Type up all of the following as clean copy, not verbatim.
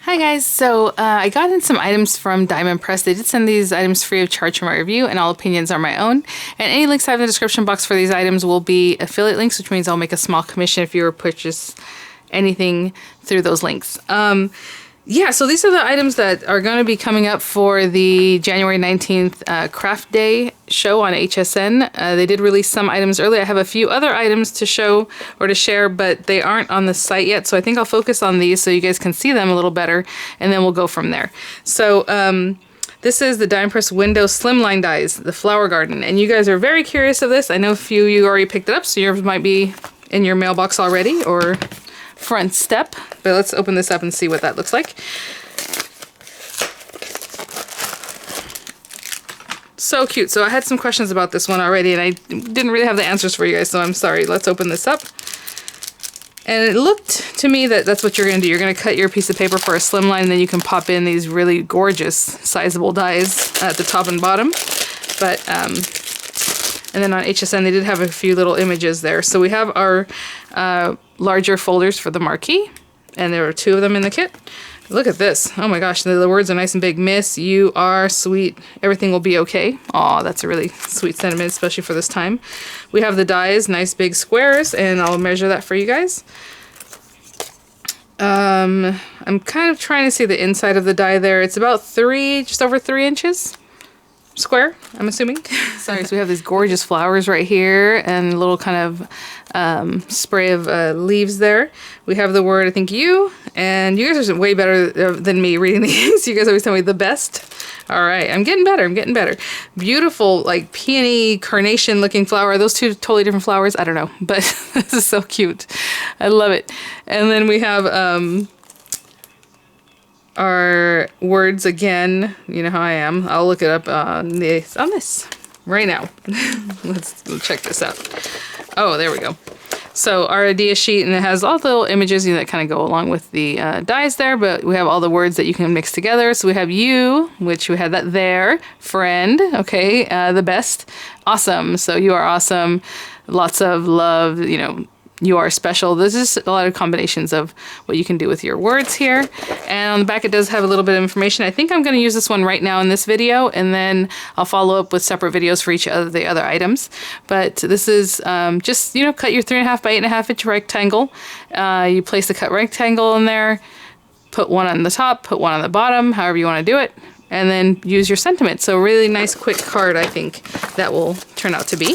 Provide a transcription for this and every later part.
Hi guys, so I got in some items from Diamond Press. They did send these items free of charge for my review, and all opinions are my own. And any links I have in the description box for these items will be affiliate links, which means I'll make a small commission if you were to purchase anything through those links. Yeah, so these are the items that are going to be coming up for the January 19th Craft Day show on HSN. They did release some items early. I have a few other items to show or to share, but they aren't on the site yet. So I think I'll focus on these so you guys can see them a little better, and then we'll go from there. So this is the Diamond Press Window Slimline Dies, the Flower Garden. And you guys are very curious of this. I know a few of you already picked it up, so yours might be in your mailbox already or front step, but let's open this up and see what that looks like. So cute. So I had some questions about this one already, and I didn't really have the answers for you guys, so I'm sorry. Let's open this up. And it looked to me that that's what you're going to do. You're going to cut your piece of paper for a slimline, and then you can pop in these really gorgeous sizable dies at the top and bottom. But and then on HSN, they did have a few little images there. So we have our larger folders for the marquee, and there are 2 of them in the kit. Look at this. Oh my gosh, the words are nice and big. Miss, you are sweet. Everything will be okay. Aw, that's a really sweet sentiment, especially for this time. We have the dies, nice big squares, and I'll measure that for you guys. I'm kind of trying to see the inside of the die there. It's about just over 3 inches. Square, I'm assuming. Sorry, so we have these gorgeous flowers right here and a little kind of spray of leaves there. We have the word, I think, you, and you guys are way better than me reading these. You guys always tell me the best. All right, I'm getting better, I'm getting better. Beautiful, like peony carnation looking flower. Are those 2 totally different flowers? I don't know, but this is so cute. I love it. And then we have our words again. You know how I am. I'll look it up on this right now. Let's check this out. Oh, there we go. So our idea sheet, and it has all the little images that kind of go along with the dies there, but we have all the words that you can mix together. So we have you, which we had that there, friend, okay, the best, awesome, so you are awesome, lots of love, you know, you are special. There's just a lot of combinations of what you can do with your words here. And on the back, it does have a little bit of information. I think I'm going to use this one right now in this video, and then I'll follow up with separate videos for each of the other items. But this is just, you know, cut your 3.5 by 8.5 inch rectangle. You place the cut rectangle in there, put one on the top, put one on the bottom, however you want to do it, and then use your sentiment. So really nice, quick card, I think, that will turn out to be.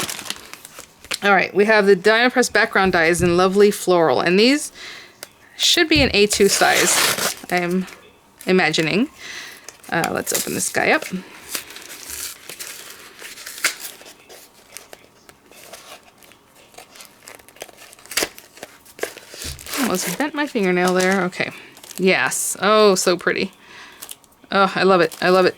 All right, we have the Diamond Press background dies in lovely floral, and these should be an A2 size, I'm imagining. Let's open this guy up. Almost bent my fingernail there. Okay. Yes. Oh, so pretty. Oh, I love it. I love it.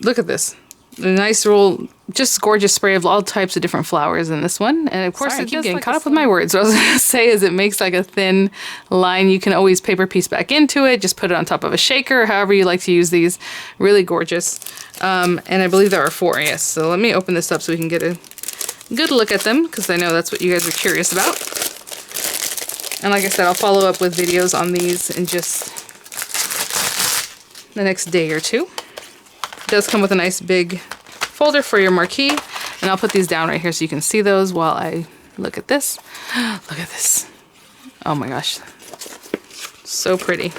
Look at this. A nice roll, just gorgeous spray of all types of different flowers in this one. And of course, I keep getting caught up with my words. What I was going to say is it makes like a thin line. You can always paper piece back into it, just put it on top of a shaker, however you like to use these. Really gorgeous. And I believe there are 4, yes. So let me open this up so we can get a good look at them, because I know that's what you guys are curious about. And like I said, I'll follow up with videos on these in just the next day or 2. It does come with a nice big folder for your marquee, and I'll put these down right here so you can see those while I look at this. Look at this. Oh my gosh. So pretty.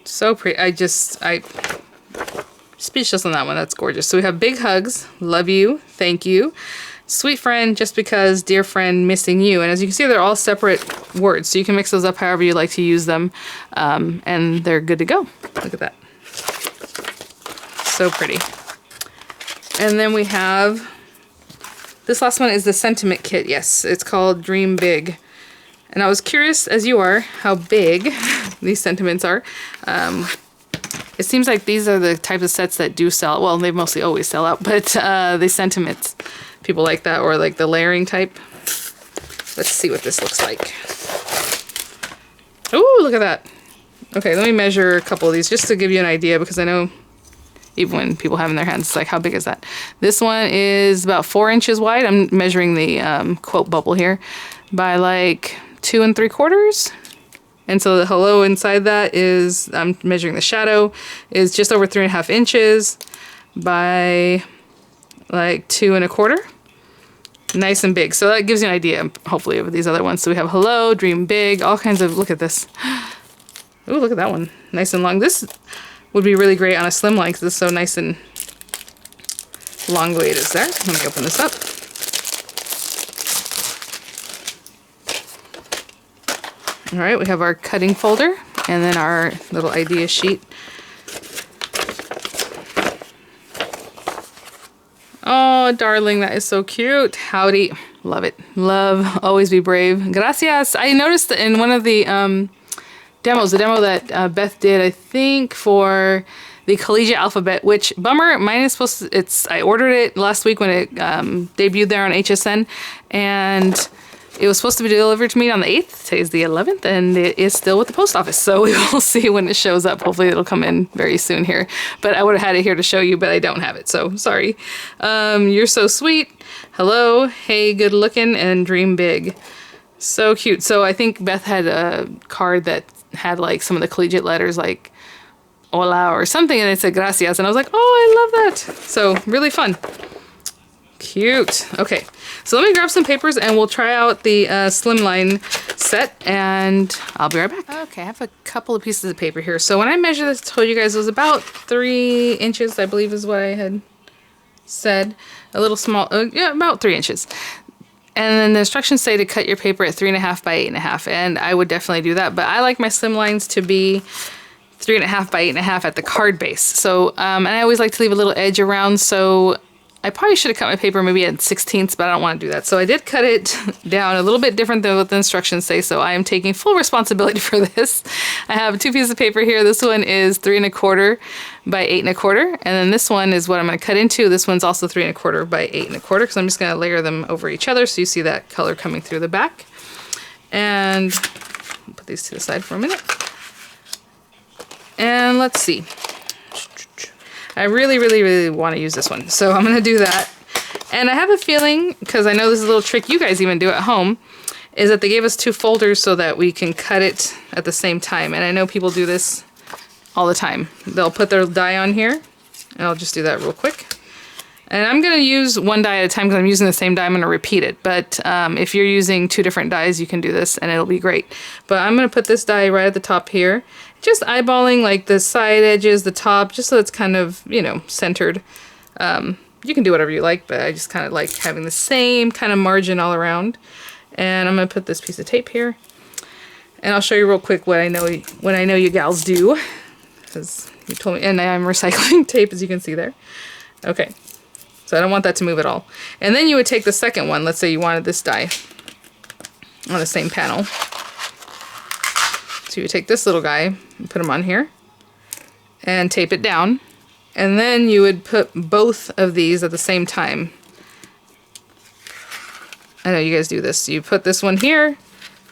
So pretty. I speechless on that one. That's gorgeous. So we have big hugs, love you, thank you, sweet friend, just because, dear friend, missing you. And as you can see, they're all separate words, so you can mix those up however you like to use them, and they're good to go. Look at that. So pretty. And then we have, this last one is the sentiment kit. Yes, it's called Dream Big. And I was curious, as you are, how big these sentiments are. It seems like these are the types of sets that do sell. Well, they mostly always sell out, but the sentiments, people like that, or like the layering type. Let's see what this looks like. Oh, look at that. Okay, let me measure a couple of these just to give you an idea, because I know even when people have in their hands, it's like, how big is that? This one is about 4 inches wide. I'm measuring the quote bubble here by like 2 3/4. And so the hello inside that is, I'm measuring the shadow, is just over 3.5 inches by like 2 1/4. Nice and big. So that gives you an idea, hopefully, of these other ones. So we have hello, dream big, all kinds of, look at this. Ooh, look at that one. Nice and long. This would be really great on a slim line because it's so nice and long the way it is there. Let me open this up. All right, we have our cutting folder and then our little idea sheet. Oh, darling, that is so cute. Howdy. Love it. Love. Always be brave. Gracias. I noticed that in one of the demos, the demo that Beth did, I think for the collegiate alphabet, which, bummer, mine is supposed to, I ordered it last week when it debuted there on HSN, and it was supposed to be delivered to me on the 8th. Today's the 11th, and it is still with the post office. So we will see when it shows up. Hopefully it'll come in very soon here. But I would have had it here to show you, but I don't have it. So sorry. You're so sweet. Hello. Hey, good looking, and dream big. So cute. So I think Beth had a card that had like some of the collegiate letters like hola or something, and it said gracias. And I was like, oh, I love that. So really fun. Cute. Okay, so let me grab some papers and we'll try out the slimline set, and I'll be right back. Okay, I have a couple of pieces of paper here. So when I measured this, I told you guys it was about 3 inches, I believe is what I had said. A little small, yeah, about 3 inches. And then the instructions say to cut your paper at 3.5 by 8.5, and I would definitely do that. But I like my slimlines to be 3.5 by 8.5 at the card base. So, and I always like to leave a little edge around, so I probably should have cut my paper maybe at 1/16, but I don't want to do that. So I did cut it down a little bit different than what the instructions say, so I am taking full responsibility for this. I have 2 pieces of paper here. This one is 3 1/4 by 8 1/4, and then this one is what I'm going to cut into. This one's also 3 1/4 by 8 1/4, because I'm just going to layer them over each other so you see that color coming through the back. And I'll put these to the side for a minute. And let's see. I really, really, really want to use this one. So I'm going to do that. And I have a feeling, because I know this is a little trick you guys even do at home, is that they gave us 2 folders so that we can cut it at the same time. And I know people do this all the time. They'll put their die on here. And I'll just do that real quick. And I'm going to use 1 die at a time because I'm using the same die. I'm going to repeat it. But if you're using 2 different dies, you can do this and it'll be great. But I'm going to put this die right at the top here. Just eyeballing like the side edges, the top, just so it's kind of, you know, centered. You can do whatever you like, but I just kind of like having the same kind of margin all around. And I'm going to put this piece of tape here. And I'll show you real quick what I know you gals do. Because you told me, and I'm recycling tape, as you can see there. Okay. So I don't want that to move at all. And then you would take the second one. Let's say you wanted this die on the same panel. So you would take this little guy and put him on here and tape it down. And then you would put both of these at the same time. I know you guys do this. You put this one here,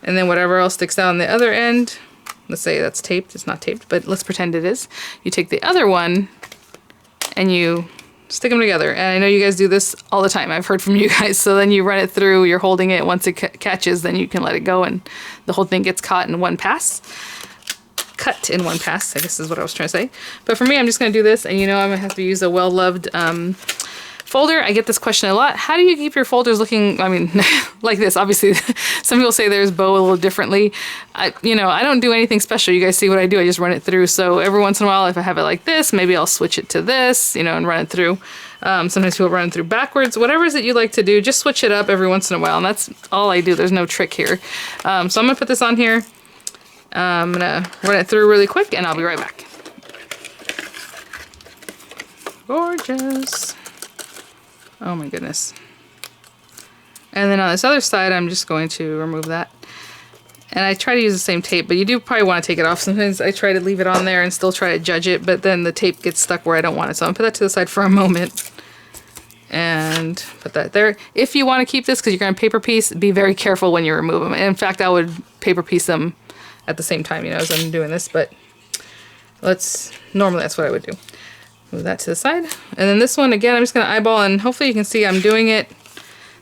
and then whatever else sticks out on the other end, let's say that's taped. It's not taped, but let's pretend it is. You take the other one and you stick them together. And I know you guys do this all the time. I've heard from you guys. So then you run it through, you're holding it. Once it catches, then you can let it go and the whole thing gets caught in one pass. Cut in one pass, I guess is what I was trying to say. But for me, I'm just going to do this. And you know I'm going to have to use a well-loved folder. I get this question a lot. How do you keep your folders looking, I mean, like this? Obviously, some people say theirs bow a little differently. I don't do anything special. You guys see what I do. I just run it through. So every once in a while, if I have it like this, maybe I'll switch it to this, and run it through. Sometimes people run it through backwards. Whatever it is that you like to do, just switch it up every once in a while. And that's all I do. There's no trick here. So I'm going to put this on here. I'm going to run it through really quick, and I'll be right back. Gorgeous. Oh my goodness. And then on this other side, I'm just going to remove that. And I try to use the same tape, but you do probably want to take it off. Sometimes I try to leave it on there and still try to judge it, but then the tape gets stuck where I don't want it. So I'm going to put that to the side for a moment. And put that there. If you want to keep this, because you're going to paper piece, be very careful when you remove them. And in fact, I would paper piece them at the same time, as I'm doing this, but normally that's what I would do. Move that to the side. And then this one, again, I'm just going to eyeball, and hopefully you can see I'm doing it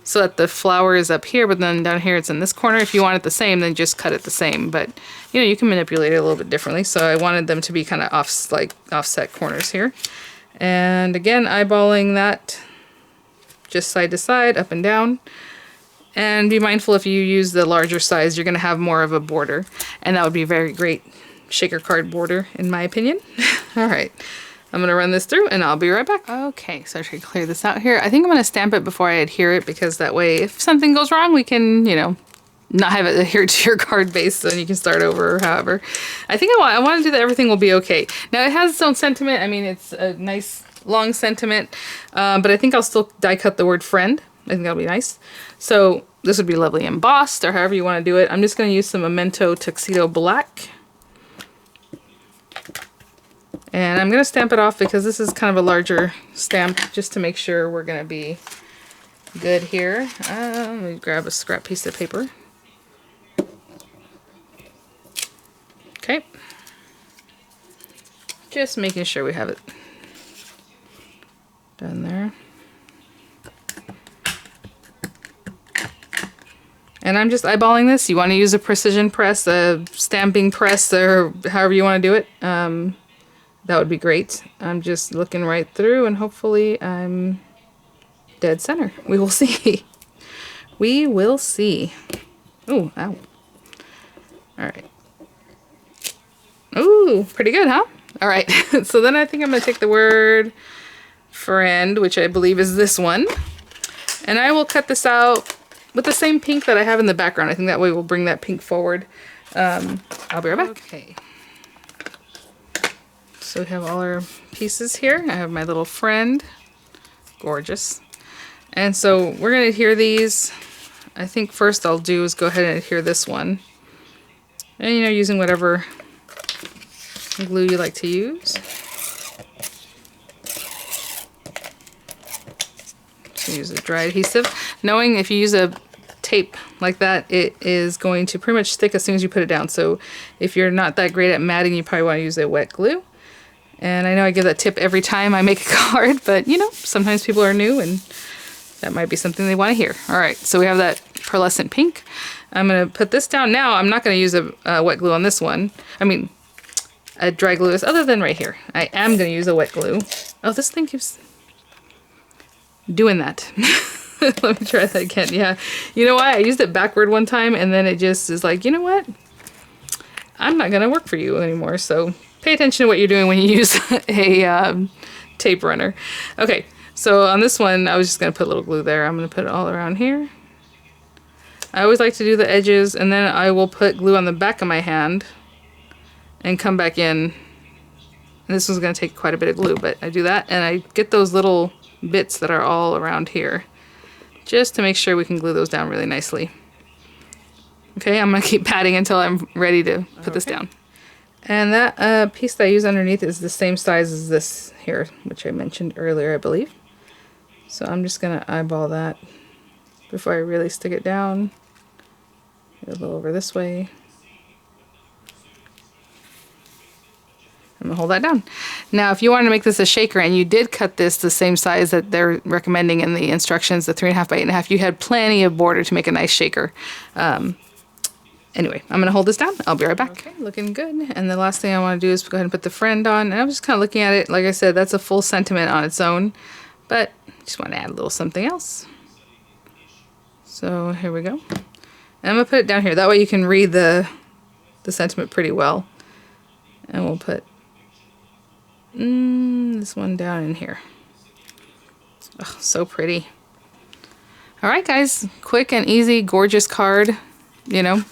so that the flower is up here, but then down here it's in this corner. If you want it the same, then just cut it the same. But you know, you can manipulate it a little bit differently. So I wanted them to be kind of offset corners here. And again, eyeballing that just side to side, up and down. And be mindful, if you use the larger size, you're going to have more of a border. And that would be a very great shaker card border, in my opinion. All right. I'm going to run this through and I'll be right back. Okay, so I should clear this out here. I think I'm going to stamp it before I adhere it, because that way if something goes wrong, we can, you know, not have it adhere to your card base, and you can start over or however. I think I want to do that everything will be okay. Now it has its own sentiment. I mean, it's a nice long sentiment, but I think I'll still die cut the word friend. I think that'll be nice. So this would be lovely embossed, or however you want to do it. I'm just going to use some Memento Tuxedo Black. And I'm going to stamp it off because this is kind of a larger stamp, just to make sure we're going to be good here. Let me grab a scrap piece of paper. Okay. Just making sure we have it done there. And I'm just eyeballing this. You want to use a precision press, a stamping press, or however you want to do it. That would be great. I'm just looking right through, and hopefully I'm dead center. We will see. We will see. Ooh, ow. All right. Ooh, pretty good, huh? All right. So then I think I'm going to take the word friend, which I believe is this one. And I will cut this out with the same pink that I have in the background. I think that way we'll bring that pink forward. I'll be right back. Okay. So we have all our pieces here. I have my little friend. Gorgeous. And so we're going to adhere these. I think first I'll do is go ahead and adhere this one. And you know, using whatever glue you like to use. So use a dry adhesive. Knowing if you use a tape like that, it is going to pretty much stick as soon as you put it down. So if you're not that great at matting, you probably want to use a wet glue. And I know I give that tip every time I make a card, but you know, sometimes people are new and that might be something they want to hear. All right, so we have that pearlescent pink. I'm going to put this down now. I'm not going to use a wet glue on this one. I mean, a dry glue is other than right here. I am going to use a wet glue. Oh, this thing keeps doing that. Let me try that again. Yeah, you know what? I used it backward one time and then it just is like, you know what? I'm not going to work for you anymore, so pay attention to what you're doing when you use a tape runner. Okay, so on this one, I was just going to put a little glue there. I'm going to put it all around here. I always like to do the edges, and then I will put glue on the back of my hand and come back in. And this one's going to take quite a bit of glue, but I do that, and I get those little bits that are all around here, just to make sure we can glue those down really nicely. Okay, I'm going to keep patting until I'm ready to put this down. And that piece that I use underneath is the same size as this here, which I mentioned earlier, I believe. So I'm just going to eyeball that before I really stick it down. A little over this way. I'm going to hold that down. Now, if you wanted to make this a shaker and you did cut this the same size that they're recommending in the instructions, the 3.5 by 8.5, you had plenty of border to make a nice shaker. Anyway, I'm going to hold this down. I'll be right back. Okay, looking good. And the last thing I want to do is go ahead and put the friend on. And I'm just kind of looking at it. Like I said, that's a full sentiment on its own. But just want to add a little something else. So here we go. And I'm going to put it down here. That way you can read the sentiment pretty well. And we'll put this one down in here. Oh, so pretty. All right, guys. Quick and easy, gorgeous card. You know.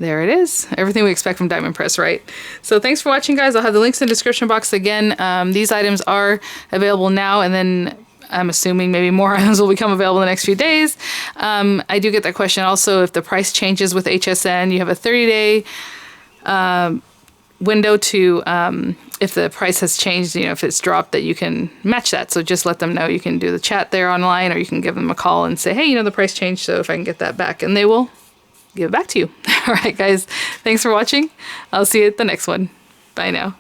There it is. Everything we expect from Diamond Press, right? So thanks for watching, guys. I'll have the links in the description box again. These items are available now, and then I'm assuming maybe more items will become available in the next few days. I do get that question also, if the price changes with HSN. You have a 30-day window to, if the price has changed, you know, if it's dropped, that you can match that. So just let them know. You can do the chat there online, or you can give them a call and say, hey, you know, the price changed, so if I can get that back. And they will give it back to you. All right, guys. Thanks for watching. I'll see you at the next one. Bye now.